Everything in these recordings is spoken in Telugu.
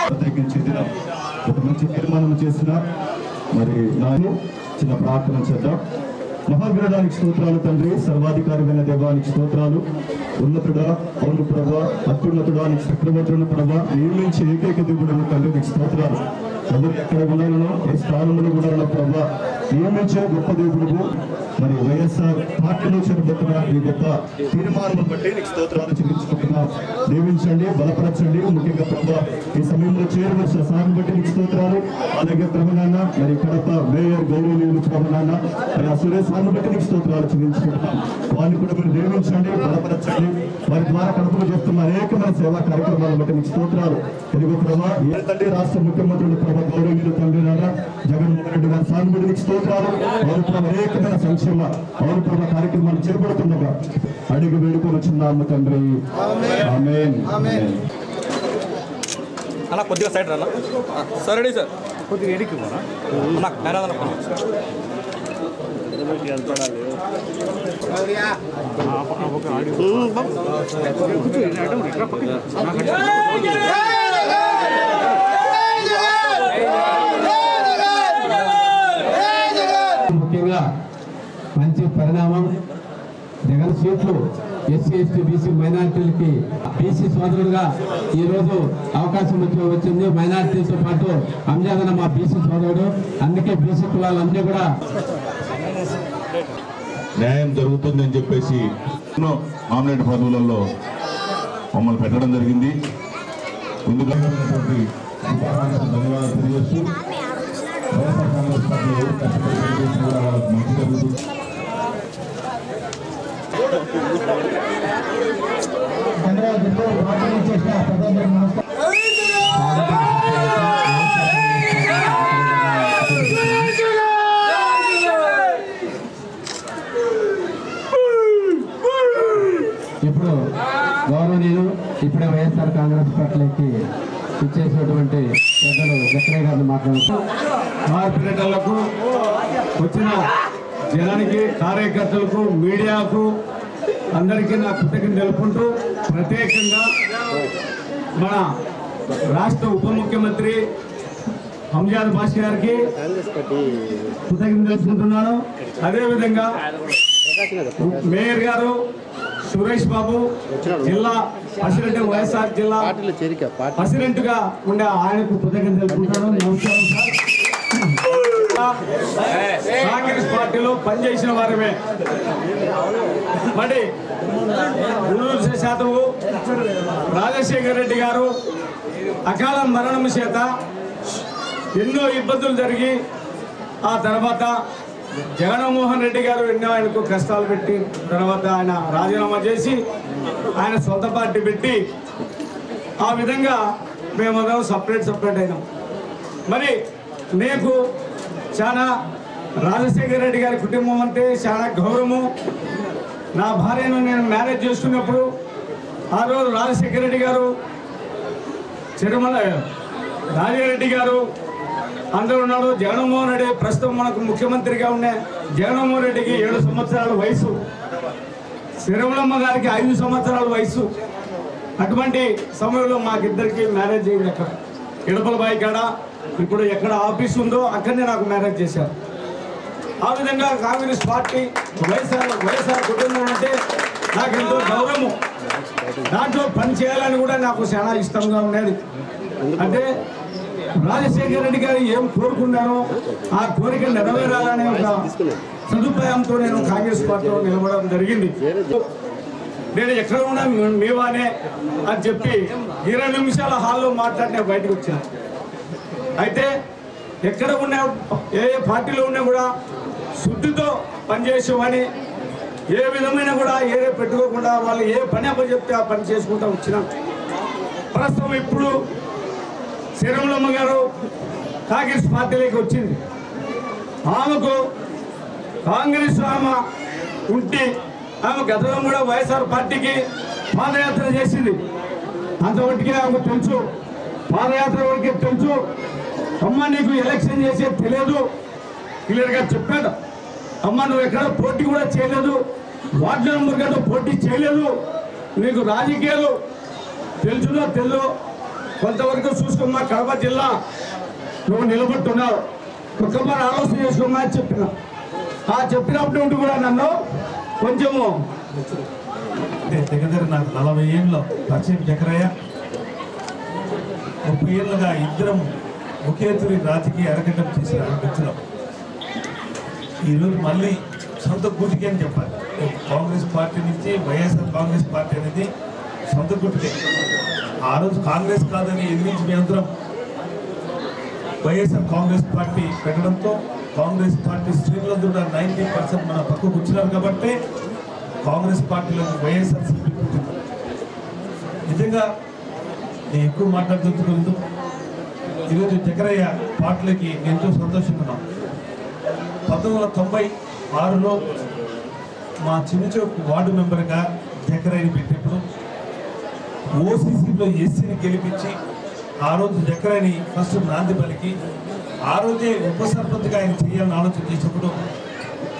ప్రత్యేకించి ఒక మంచి తీర్మానం చేసిన మరి నాయన చిన్న ప్రార్థన చేద్దాం. మహాగ్రహానికి స్తోత్రాలు తండ్రి, సర్వాధికారమైన దేవానికి స్తోత్రాలు. ఉన్నతుడా, అవును ప్రభా, అత్యున్నతుడా, నీకు చక్రవర్తులను ప్రభా, నియమించి ఏకైక దేవుడు తండ్రి, నీకు స్తోత్రాలు. ఎవరు ఎక్కడ ఉన్నానో ఏ స్థానంలో ఉన్నారో ప్రభా, నియమించే గొప్ప దేవుడు. మరి వైఎస్ఆర్ పార్టీలో చేరబోతున్న ఈ గొప్ప తీర్మానం బట్టి నీకు స్తోత్రాలు చెల్లించుకుంటున్నాం. దీవించండి, బలపరచండి. ముఖ్యంగా ప్రభా, ఈ సమయంలో చేరవలసిన సాగు బట్టి నీకు స్తోత్రాలు. అలాగే ప్రభునాన్న మరి కడప మేయర్ గౌరవనీయులు ప్రభునాన్న మరి ఆ సురేష్ వారిని బట్టి నీకు స్తోత్రాలు చెల్లించుకుంటున్నాం. వారిని కూడా మీరు దీవించండి, బలపరచండి. వారి ద్వారా కడపలో చేస్తున్న అనేకమైన సేవా కార్యక్రమాలను బట్టి నీకు స్తోత్రాలు. తెలుగు ప్రభా తండ్రి, రాష్ట్ర ముఖ్యమంత్రులు ప్రభా గౌరవనీయులు తండ్రి నాన్న జగన్మోహన్ రెడ్డి గారి సాగు బట్టి నీకు స్తోత్రాలు. వారు ప్రభా అనేకమైన సంక్షేమ పౌర ప్రభా కార్యక్రమాలు చేపడుతుండగా అడిగి వేడుకొని వచ్చిన్నాము తండ్రి. ఆమేన్. అలా కొద్దిగా సైడ్ రా సార్. రెడీ సార్, కొద్దిగా ఎడికి నాకు మేరాదన ముఖ్యంగా మంచి పరిణామం. జగన్ సీట్లు ఎస్సీ ఎస్టీ బీసీ మైనారిటీలకి బీసీ సోదరుడుగా ఈరోజు అవకాశం వచ్చింది. మైనారిటీలతో పాటు అంజాదన మా బీసీ సోదరుడు. అందుకే బీసీ కులాలన్నీ కూడా న్యాయం జరుగుతుందని చెప్పేసి నామినేట్ పదవులలో మమ్మల్ని పెట్టడం జరిగింది. ముందుగా ధన్యవాదాలు తెలియజేస్తూ వైఎస్ఆర్ కాంగ్రెస్ పార్టీలో మంచి జరుగుతుంది. ఇప్పుడు గౌరవనీయులు ఇప్పుడే వైఎస్ఆర్ కాంగ్రెస్ పార్టీకి ఇచ్చేసినటువంటి పెద్దలు జక్రయ్య గారిని మాట్లాడుతూ పర్యటనలకు వచ్చిన జనానికి, కార్యకర్తలకు, మీడియాకు అందరికీ నా కృతజ్ఞతలు తెలుపుకుంటూ ప్రత్యేకంగా మన రాష్ట్ర ఉప ముఖ్యమంత్రి అంజాద్ బాషా గారికి కృతజ్ఞతలు తెలుపుకుంటున్నాను. అదేవిధంగా మేయర్ గారు సురేష్ బాబు, జిల్లా ప్రెసిడెంట్, వైఎస్ఆర్ జిల్లా ప్రెసిడెంట్ గా ఉండే ఆయనకు కృతజ్ఞతలు తెలుపుకుంటాను. నమస్కారం సార్. కాంగ్రెస్ పార్టీలో పనిచేసిన వారమే. మరి 100% రాజశేఖర రెడ్డి గారు అకాల మరణం చేత ఎన్నో ఇబ్బందులు జరిగి ఆ తర్వాత జగన్మోహన్ రెడ్డి గారు ఎన్నో ఆయనకు కష్టాలు పెట్టి తర్వాత ఆయన రాజీనామా చేసి ఆయన సొంత పార్టీ పెట్టి ఆ విధంగా మేమందరం సపరేట్ అయినాం. మరి నీకు చాలా రాజశేఖర రెడ్డి గారి కుటుంబం అంటే చాలా గౌరవము. నా భార్యను నేను మ్యారేజ్ చేసుకున్నప్పుడు ఆ రోజు రాజశేఖర రెడ్డి గారు, రాజారెడ్డి గారు అందరూ ఉన్నాడు. జగన్మోహన్ రెడ్డి ప్రస్తుతం మనకు ముఖ్యమంత్రిగా ఉండే జగన్మోహన్ రెడ్డికి 7 సంవత్సరాల వయసు, శరవణమ్మ గారికి 5 సంవత్సరాల వయసు. అటువంటి సమయంలో మాకిద్దరికి మ్యారేజ్ అయింది. అక్కడ ఇడపలబాయి కాడ ఇప్పుడు ఎక్కడ ఆఫీస్ ఉందో అక్కడనే నాకు మ్యారేజ్ చేశారు. ఆ విధంగా కాంగ్రెస్ పార్టీ వైఎస్ఆర్ కుటుంబం అంటే నాకు ఎంతో గౌరవము. దాంట్లో పని చేయాలని కూడా నాకు చాలా ఇష్టంగా ఉండేది. అంటే రాజశేఖర రెడ్డి గారు ఏం కోరుకున్నారో ఆ కోరిక నెరవేరాలనే ఒక సదుపాయంతో నేను కాంగ్రెస్ పార్టీలో నిలబడడం జరిగింది. నేను ఎక్కడ ఉన్నా మీవానే అని చెప్పి 20 నిమిషాల హాల్లో మాట్లాడిన బయటకు వచ్చాను. అయితే ఎక్కడ ఉన్నా, ఏ పార్టీలో ఉన్నా కూడా శుద్ధితో పనిచేసేవని, ఏ విధమైన కూడా ఏరే పెట్టుకోకుండా వాళ్ళు ఏ పని అప్పచెప్తే ఆ పని చేసుకుంటూ వచ్చినాం. ప్రస్తుతం ఇప్పుడు శరవణమ్మ గారు కాంగ్రెస్ పార్టీలోకి వచ్చింది. ఆమెకు కాంగ్రెస్ ఆమె ఉంటే ఆమె గతంలో కూడా వైఎస్ఆర్ పార్టీకి పాదయాత్ర చేసింది. అంతవరకే ఆమెకు తెలుసు, పాదయాత్ర వరకే తెలుసు. అమ్మ నీకు ఎలక్షన్ చేసేది తెలియదు, క్లియర్గా చెప్పాడు. అమ్మ నువ్వు ఎక్కడ పోటీ కూడా చేయలేదు, వార్డు నెంబర్ గట్ట పోటీ చేయలేదు, నీకు రాజకీయాలు తెలుసులో తెలు కొంతవరకు చూసుకోమ్మా. కడప జిల్లా నువ్వు నిలబడుతున్నావు, ఒక్కమారు ఆలోచన చేసుకోమా అని చెప్పిన. ఆ చెప్పినప్పుడు ఉంటూ కూడా నన్ను కొంచెము దగ్గర నాకు 40 ఏళ్ళలో పరిచయం జకరయ్య. 30 ఏళ్ళుగా ఇద్దరం ఒకే తూరి రాజకీయ అరగటం చేసిన వ్యక్తులం. ఈరోజు మళ్ళీ సొంత గుటికి అని చెప్పాలి. కాంగ్రెస్ పార్టీ నుంచి వైఎస్ఆర్ కాంగ్రెస్ పార్టీ అనేది సొంత గుటికే. ఆ రోజు కాంగ్రెస్ కాదని ఎదిరించి మీ అందరం వైఎస్ఆర్ కాంగ్రెస్ పార్టీ పెట్టడంతో కాంగ్రెస్ పార్టీ శ్రేణులందరూ 90% మన పక్కకు వచ్చినారు కాబట్టి కాంగ్రెస్ పార్టీలో వైఎస్ఆర్ సీపీ పుట్టింది. నిజంగా నేను ఎక్కువ మాట్లాడుతూ ఈరోజు జకరయ్య పార్టీలకి ఎంతో సంతోషంగా ఉన్నాం. 1996లో మా చిన్నచౌక్ వార్డు మెంబర్గా జకరయ్యని పెట్టినప్పుడు ఓసీసీలో ఎస్సీని గెలిపించి ఆ రోజు జకరయ్యని ఫస్ట్ నాంది పలికి ఆ రోజే ఉప సర్పంచ్గా ఆయన చేయాలని ఆలోచన చేసినప్పుడు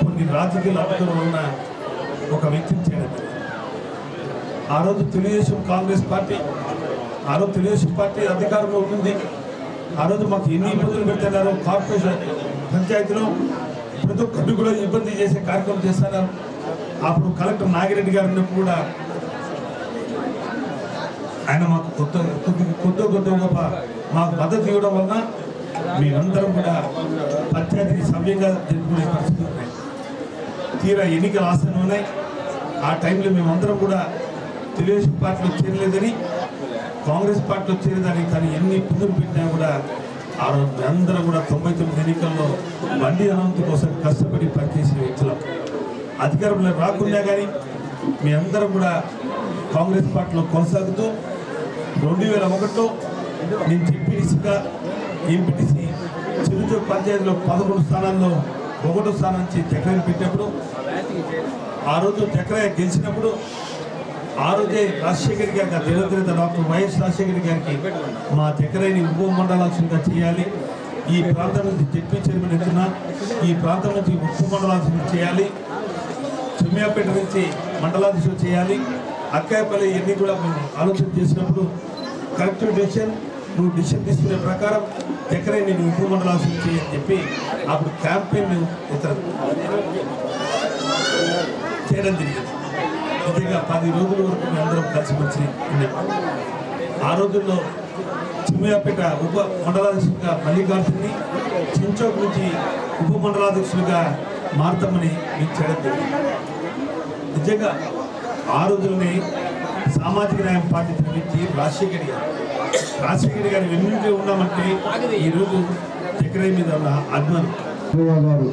కొన్ని రాజకీయాలు అడ్డుకుని ఉన్న ఒక వ్యక్తిని చేయడం. ఆ రోజు తెలుగుదేశం కాంగ్రెస్ పార్టీ, ఆ రోజు తెలుగుదేశం పార్టీ అధికారంలో ఉంటుంది. ఆ రోజు మాకు ఎన్ని ఇబ్బందులు పెడుతున్నారు. కార్పొరేషన్ పంచాయతీలో ప్రతి ఒక్కరిని కూడా ఇబ్బంది చేసే కార్యక్రమం చేస్తున్నారు. అప్పుడు కలెక్టర్ నాగిరెడ్డి గారు ఉన్నప్పుడు కూడా ఆయన మాకు కొద్ది గొప్ప మాకు మద్దతు ఇవ్వడం వలన మేమందరం కూడా పంచాయతీని సవ్యంగా జరుపుకునే పరిస్థితులు ఉన్నాయి. తీరా ఎన్నికలు ఆసనం ఉన్నాయి. ఆ టైంలో మేమందరం కూడా తెలుగుదేశం పార్టీలో చేరలేదని, కాంగ్రెస్ పార్టీలో చేరేదని, కానీ ఎన్ని ఇబ్బందులు పెట్టినా కూడా ఆ రోజు మేమందరం కూడా 99 ఎన్నికల్లో బండి అనంత కోసం కష్టపడి పనిచేసే వ్యక్తులం. అధికారంలో రాకుండా కానీ మేమందరం కూడా కాంగ్రెస్ పార్టీలో కొనసాగుతూ 2001లో నేను జెడ్పీటీసీగా ఎంపీటీసీ చిరుచూరు పంచాయతీలో 11 స్థానాల్లో 1వ స్థానం నుంచి జకరయ్య పెట్టినప్పుడు, ఆ రోజు జకరయ్య గెలిచినప్పుడు ఆ రోజే రాజశేఖర్ గారికి దివంగత డాక్టర్ వైఎస్ రాజశేఖర్ గారికి మా జకరయ్యని ఉప మండలాధ్యక్షుడిగా చేయాలి, ఈ ప్రాంతం నుంచి జెడ్పీ చైర్మన్ ఎత్తున ఈ ప్రాంతం నుంచి ఉప మండలాధ్యక్షుడు చేయాలి, చెమ్మియాపేట నుంచి మండలాధ్యక్షుడు చేయాలి, అక్కాయపల్లి ఇవన్నీ కూడా మేము ఆలోచన చేసినప్పుడు కరెక్టివ్ డెసిషన్, నువ్వు డెసిషన్ తీసుకునే ప్రకారం జకరయ్య నేను ఉప మండలాధ్యక్షుడు చేయని చెప్పి అప్పుడు క్యాంపెయిన్ చేయడం జరిగింది. నిజంగా 10 రోజుల వరకు మేము అందరం కలిసిమెలిసి ఉన్నాం. ఆ రోజుల్లో చిమ్మియాపేట ఉప మండలాధ్యక్షుడిగా మల్లికార్జున్ని, చించోక్ నుంచి ఉప మండలాధ్యక్షుడిగా మారుతామని మీకు చేయడం జరిగింది. నిజంగా ఆ రోజుల్ని సామాజిక న్యాయం పార్టీ నుంచి రాజశేఖర్ గారు వెన్నుంటే ఉన్నామంటే ఈరోజు జకరయ్య మీద ఉన్న అభిమానం. గారు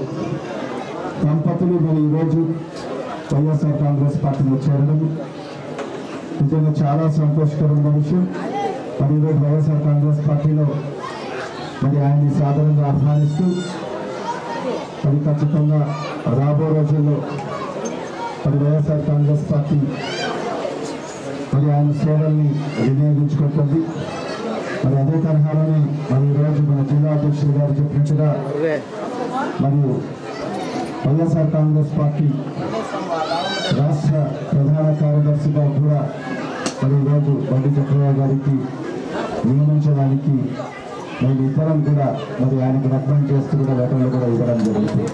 దంపతులు మరి ఈరోజు వైఎస్ఆర్ కాంగ్రెస్ పార్టీలో చేరడం నిజంగా చాలా సంతోషకరమైన విషయం. మరి ఈరోజు వైఎస్ఆర్ కాంగ్రెస్ పార్టీలో మరి ఆయన్ని సాధారణంగా ఆహ్వానిస్తూ మరి ఖచ్చితంగా రాబో రోజుల్లో మరి వైఎస్ఆర్ కాంగ్రెస్ పార్టీ మరి ఆయన సేవల్ని వినియోగించుకుంటుంది. మరి అదే తరహాలోనే మరి ఈరోజు మన జిల్లా అధ్యక్షుడు గారు చెప్పినట్టుగా మరియు వైఎస్ఆర్ కాంగ్రెస్ పార్టీ రాష్ట్ర ప్రధాన కార్యదర్శిగా కూడా మరి ఈరోజు బండి జకరయ్య గారికి నియమించడానికి మేము ఇద్దరం కూడా మరి ఆయనకు రికమెండ్ చేస్తూ కూడా లెటర్లు కూడా ఇవ్వడం జరుగుతుంది.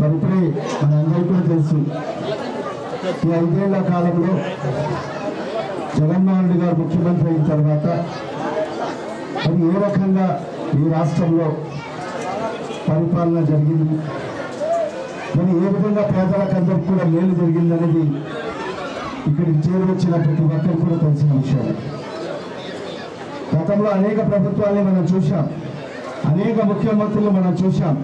మరి ఇప్పుడే మన అందరికీ కూడా తెలుసు, ఈ 5 ఏళ్ల కాలంలో జగన్మోహన్ రెడ్డి గారు ముఖ్యమంత్రి అయిన తర్వాత మరి ఏ రకంగా ఈ రాష్ట్రంలో పరిపాలన జరిగింది, మరి ఏ విధంగా పేదలకందరికీ కూడా మేలు జరిగిందనేది ఇక్కడికి చేరువచ్చిన ప్రతి ఒక్కరికి కూడా తెలిసిన విషయం. గతంలో అనేక ప్రభుత్వాన్ని మనం చూసాం, అనేక ముఖ్యమంత్రులు మనం చూసాం.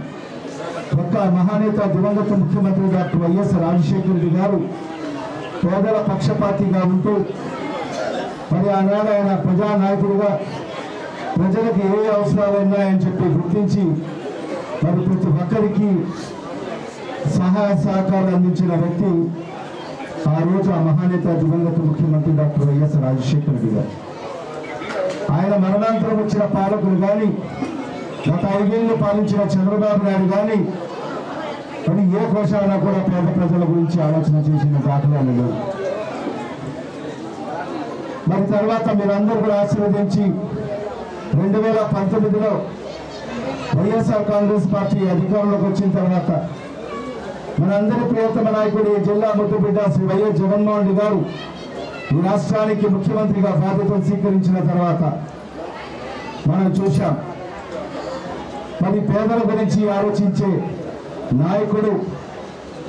ఒక్క మహానేత దివంగత ముఖ్యమంత్రి డాక్టర్ వైఎస్ రాజశేఖర రెడ్డి గారు పేదల పక్షపాతిగా ఉంటూ మరి ఆనాడు ఆయన ప్రజానాయకుడిగా ప్రజలకు ఏ అవసరాలు ఉన్నాయని చెప్పి గుర్తించి మరి ప్రతి ఒక్కరికి సహాయ సహకారాలు అందించిన వ్యక్తి ఆ రోజు ఆ మహానేత దివంగత ముఖ్యమంత్రి డాక్టర్ వైఎస్ రాజశేఖర రెడ్డి గారు. ఆయన మరణాంతరం వచ్చిన పాలకులు కానీ, గత 5 ఏళ్ళు పాలించిన చంద్రబాబు నాయుడు కానీ మరి ఏ కోశాన కూడా పేద ప్రజల గురించి ఆలోచన చేసిన దాఖలాలు లేవు. మరి తర్వాత మీరందరూ కూడా ఆశీర్వదించి 2019లో వైఎస్ఆర్ కాంగ్రెస్ పార్టీ అధికారంలోకి వచ్చిన తర్వాత మనందరి ప్రియతమ నాయకుడు జిల్లా ముద్దుబిడ్డ శ్రీ వైఎస్ జగన్మోహన్ రెడ్డి గారు ఈ రాష్ట్రానికి ముఖ్యమంత్రిగా బాధ్యతలు స్వీకరించిన తర్వాత మనం చూశాం. మరి పేదల గురించి ఆలోచించే నాయకుడు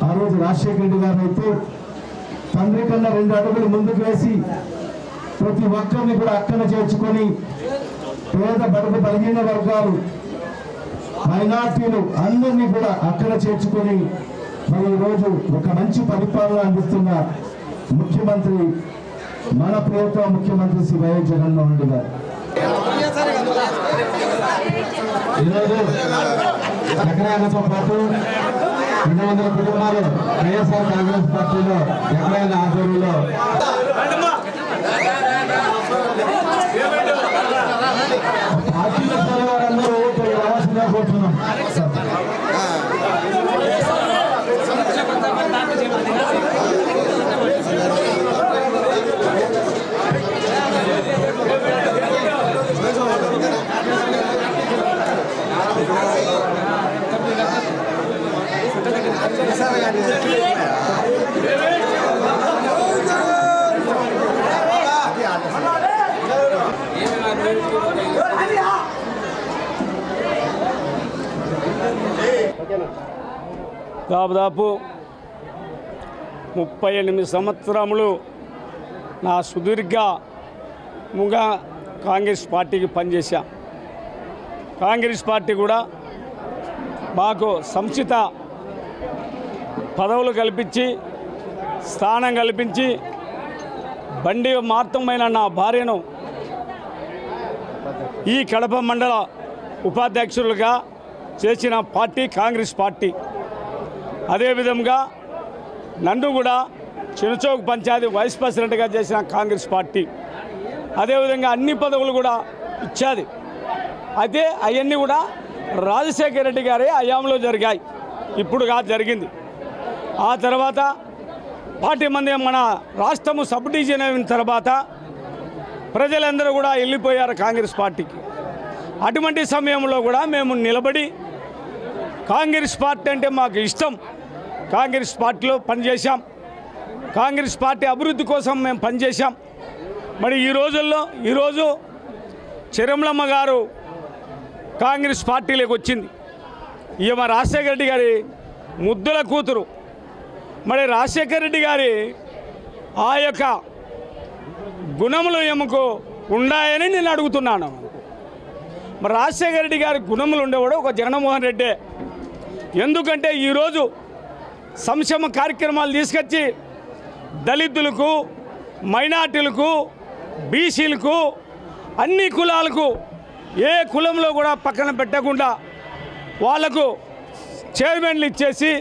ఆ రోజు రాజశేఖర రెడ్డి గారు అయితే తండ్రి కన్నా 2 అడుగులు ముందుకు వేసి ప్రతి ఒక్కరిని కూడా అక్కన చేర్చుకొని పేద బడుగు బలహీన వర్గాలు మైనార్టీలు అందరినీ కూడా అక్కన చేర్చుకొని మరి ఈరోజు ఒక మంచి పరిపాలన అందిస్తున్న ముఖ్యమంత్రి మన ప్రియతమ ముఖ్యమంత్రి శ్రీ వైఎస్ జగన్మోహన్ రెడ్డి గారు. ఈరోజు ఎకరాలతో పాటు 200 కుటుంబాలు వైఎస్ఆర్ కాంగ్రెస్ పార్టీలో ఎకరాల ఆధ్వర్యంలో పార్టీలో వారందరూ రావాల్సిందిగా కోరుతున్నాం. దాదాపు 38 సంవత్సరములు నా సుదీర్ఘంగా కాంగ్రెస్ పార్టీకి పనిచేశా. కాంగ్రెస్ పార్టీ కూడా మాకు సముచిత పదవులు కల్పించి స్థానం కల్పించి బండి మార్తమైన నా భార్యను ఈ కడప మండల ఉపాధ్యక్షులుగా చేసిన పార్టీ కాంగ్రెస్ పార్టీ. అదేవిధంగా నన్ను కూడా చినచౌక్ పంచాయతీ వైస్ ప్రెసిడెంట్గా చేసిన కాంగ్రెస్ పార్టీ. అదేవిధంగా అన్ని పదవులు కూడా ఇచ్చేది. అయితే అవన్నీ కూడా రాజశేఖర రెడ్డి గారి హయాంలో జరిగాయి, ఇప్పుడుగా జరిగింది. ఆ తర్వాత పార్టీ మంది మన రాష్ట్రము సబ్ డివిజన్ అయిన తర్వాత ప్రజలందరూ కూడా వెళ్ళిపోయారు కాంగ్రెస్ పార్టీకి. అటువంటి సమయంలో కూడా మేము నిలబడి కాంగ్రెస్ పార్టీ అంటే మాకు ఇష్టం, కాంగ్రెస్ పార్టీలో పనిచేశాం, కాంగ్రెస్ పార్టీ అభివృద్ధి కోసం మేము పనిచేశాం. మరి ఈరోజు చెరమలమ్మ గారు కాంగ్రెస్ పార్టీలోకి వచ్చింది. ఈమె రాజశేఖర రెడ్డి గారి ముద్దుల కూతురు. మరి రాజశేఖర రెడ్డి గారి ఆ యొక్క గుణములు ఏమకు ఉన్నాయని నేను అడుగుతున్నాను. మరి రాజశేఖర రెడ్డి గారి గుణములు ఉండేవాడు ఒక జగన్మోహన్ రెడ్డి. ఎందుకంటే ఈరోజు సంక్షేమ కార్యక్రమాలు తీసుకొచ్చి దళితులకు, మైనార్టీలకు, బీసీలకు, అన్ని కులాలకు ఏ కులంలో కూడా పక్కన పెట్టకుండా వాళ్లకు చైర్మన్లు ఇచ్చేసి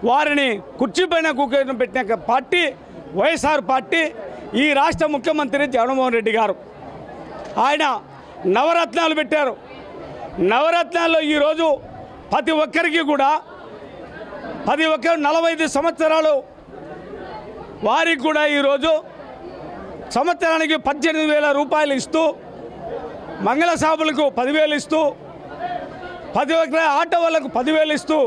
వారిని కుర్చీపైన కూర్చొని పెట్టిన పార్టీ వైఎస్ఆర్ పార్టీ. ఈ రాష్ట్ర ముఖ్యమంత్రి జగన్మోహన్ రెడ్డి గారు ఆయన నవరత్నాలు పెట్టారు. నవరత్నాల్లో ఈరోజు ప్రతి ఒక్కరికి కూడా 45 సంవత్సరాలు వారికి కూడా ఈరోజు సంవత్సరానికి 18,000 రూపాయలు ఇస్తూ, మంగళ సాబులకు 10,000 ఇస్తూ, ప్రతి ఒక్క ఆటో వాళ్ళకు 10,000 ఇస్తూ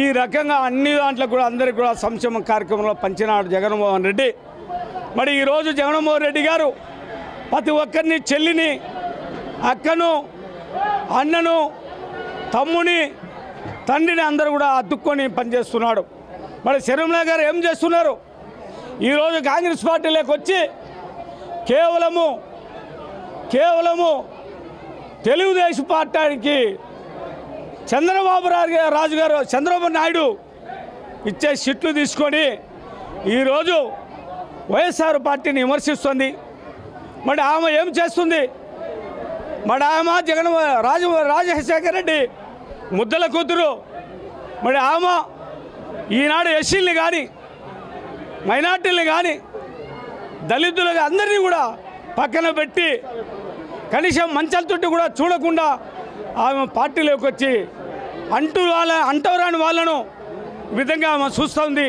ఈ రకంగా అన్ని దాంట్లో కూడా అందరికీ కూడా సంక్షేమ కార్యక్రమంలో పంచినాడు జగన్మోహన్ రెడ్డి. మరి ఈరోజు జగన్మోహన్ రెడ్డి గారు ప్రతి ఒక్కరిని, చెల్లిని, అక్కను, అన్నను, తమ్ముని, తండ్రిని అందరూ కూడా అతుక్కొని పనిచేస్తున్నాడు. మరి శర్మిల గారు ఏం చేస్తున్నారు? ఈరోజు కాంగ్రెస్ పార్టీలోకి వచ్చి కేవలము తెలుగుదేశం పార్టీకి చంద్రబాబు నాయుడు ఇచ్చే సీట్లు తీసుకొని ఈరోజు వైఎస్ఆర్ పార్టీని విమర్శిస్తుంది. మరి ఆమె ఏం చేస్తుంది? మరి ఆమె రాజశేఖర రెడ్డి ముద్దల కూతురు. మరి ఆమె ఈనాడు ఎస్సీలు కానీ, మైనార్టీలు కానీ దళితులు అందరినీ కూడా పక్కన పెట్టి కనీసం మంచాలతోటి కూడా చూడకుండా ఆమె పార్టీలోకి వచ్చి అంటవరాని వాళ్ళను ఈ విధంగా ఆమె చూస్తుంది.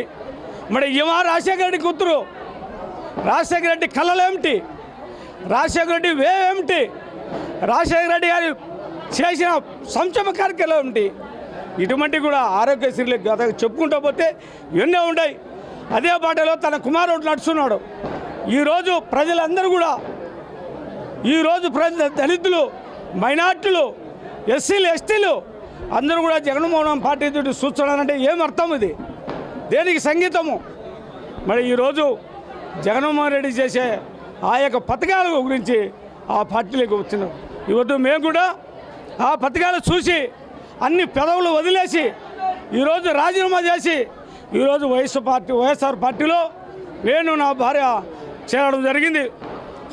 మరి ఏమా రాజశేఖర రెడ్డి కూతురు, రాజశేఖర రెడ్డి కళలేమిటి, రాజశేఖర రెడ్డి వేవేమిటి, రాజశేఖర రెడ్డి గారు చేసిన సంక్షేమ కార్యక్రమాలు ఏమిటి, ఇటువంటి కూడా ఆరోగ్యశ్రీలు గత చెప్పుకుంటూ పోతే ఎన్నో ఉన్నాయి. అదే బాటలో తన కుమారుడు నడుస్తున్నాడు. ఈరోజు ప్రజలందరూ కూడా ఈరోజు దళితులు, మైనార్టీలు, ఎస్సీలు, ఎస్టీలు అందరూ కూడా జగన్మోహన్ పార్టీ తోటి చూస్తున్నారంటే ఏమర్థం ఇది, దేనికి సంగీతము? మరి ఈరోజు జగన్మోహన్ రెడ్డి చేసే ఆ యొక్క పథకాల గురించి ఆ పార్టీలకు వచ్చినాం. ఈరోజు మేము కూడా ఆ పథకాలు చూసి అన్ని పెదవులు వదిలేసి ఈరోజు రాజీనామా చేసి ఈరోజు వైఎస్ఆర్ పార్టీలో నేను నా భార్య చేరడం జరిగింది.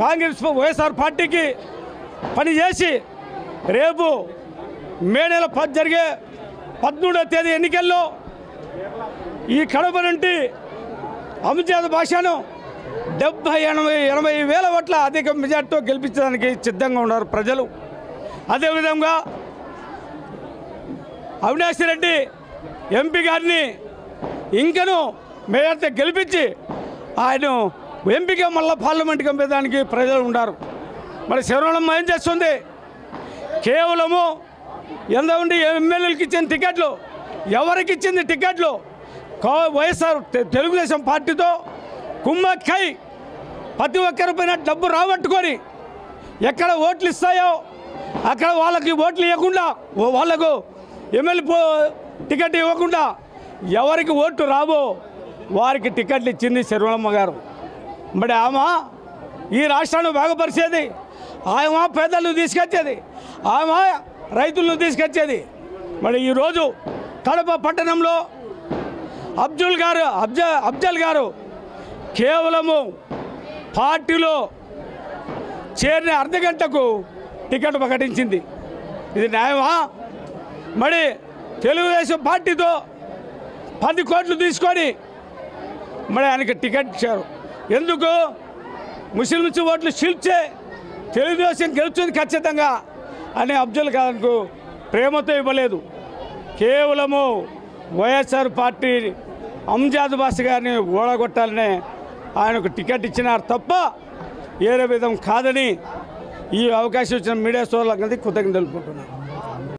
కాంగ్రెస్ వైఎస్ఆర్ పార్టీకి పనిచేసి రేపు మే నెల జరిగే 13వ తేదీ ఎన్నికల్లో ఈ కడప నుండి అంజాద్ భాషను 70-80 వేల ఓట్ల అధిక మెజార్టీతో గెలిపించడానికి సిద్ధంగా ఉన్నారు ప్రజలు. అదేవిధంగా అవినాష్ రెడ్డి ఎంపీ గారిని ఇంకను మేయర్తో గెలిపించి ఆయన ఎంపీగా మళ్ళీ పార్లమెంట్కి పంపేదానికి ప్రజలు ఉన్నారు. మరి శరవణమ్మ ఏం చేస్తుంది? కేవలము ఎంతమంది ఎమ్మెల్యేలకు ఇచ్చిన టికెట్లు, ఎవరికి ఇచ్చింది టికెట్లు? వైఎస్ఆర్ తెలుగుదేశం పార్టీతో కుమ్మక్కై ప్రతి ఒక్కరి పైన డబ్బు రాబట్టుకొని ఎక్కడ ఓట్లు ఇస్తాయో అక్కడ వాళ్ళకి ఓట్లు ఇవ్వకుండా, వాళ్లకు ఎమ్మెల్యే టికెట్ ఇవ్వకుండా ఎవరికి ఓటు రావో వారికి టికెట్లు ఇచ్చింది శరవణమ్మ గారు. మరి ఆమె ఈ రాష్ట్రాన్ని బాగుపరిచేది, ఆమె పేదలను తీసుకొచ్చేది, ఆమె రైతులను తీసుకొచ్చేది. మరి ఈరోజు కడప పట్టణంలో అఫ్జల్ గారు కేవలము పార్టీలో చేరిన అర్ధగంటకు టికెట్ ప్రకటించింది. ఇది న్యాయమా? మరి తెలుగుదేశం పార్టీతో 10 కోట్లు తీసుకొని మరి ఆయనకి టికెట్ ఇచ్చారు. ఎందుకు? ముస్లింస్ ఓట్లు చీల్చే తెలుగుదేశం గెలుస్తుంది ఖచ్చితంగా అని అఫ్జల్ ఖాన్కు ప్రేమతో ఇవ్వలేదు. కేవలము వైఎస్ఆర్ పార్టీ అంజాద్ బాష గారిని ఓడగొట్టాలనే ఆయనకు టికెట్ ఇచ్చినారు తప్ప వేరే విధం కాదని ఈ అవకాశం ఇచ్చిన మీడియా సోదరులందరికీ కృతజ్ఞతలు తెలుపుకుంటున్నాను.